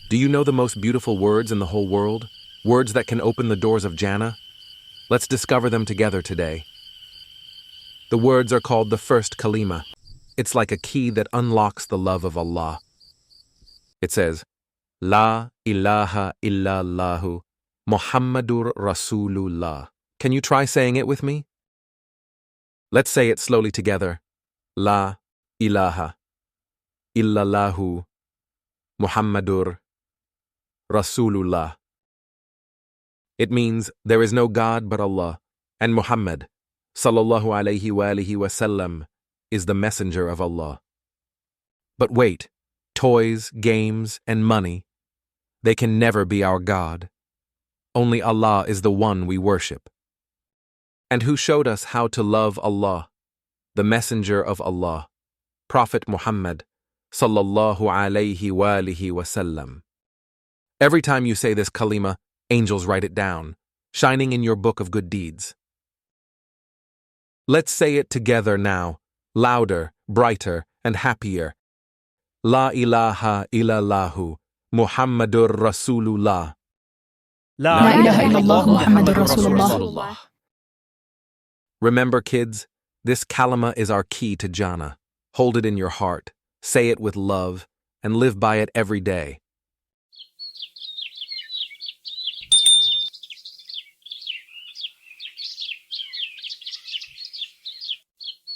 Do you know the most beautiful words in the whole world? Words that can open the doors of Jannah? Let's discover them together today. The words are called the first Kalima. It's like a key that unlocks the love of Allah. It says, La ilaha illa-llaahu, Muhammadur-Rasoolu-llaah. Can you try saying it with me? Let's say it slowly together. La ilaha illa-llaahu, Muhammadur-Rasoolu-llaah. It means there is no God but Allah, and Muhammad, sallallahu alayhi wa alihi wasallam, is the messenger of Allah. But wait, toys, games, and money, they can never be our God. Only Allah is the one we worship. And who showed us how to love Allah? The messenger of Allah, Prophet Muhammad, sallallahu alayhi wa alihi wasallam. Every time you say this Kalima, angels write it down, shining in your book of good deeds. Let's say it together now, louder, brighter, and happier. La ilaha illa-llaahu, Muhammadur-Rasoolu-llaah. La ilaha illallah Muhammadur-Rasoolu-llaah. Remember, kids, this Kalima is our key to Jannah. Hold it in your heart, say it with love, and live by it every day.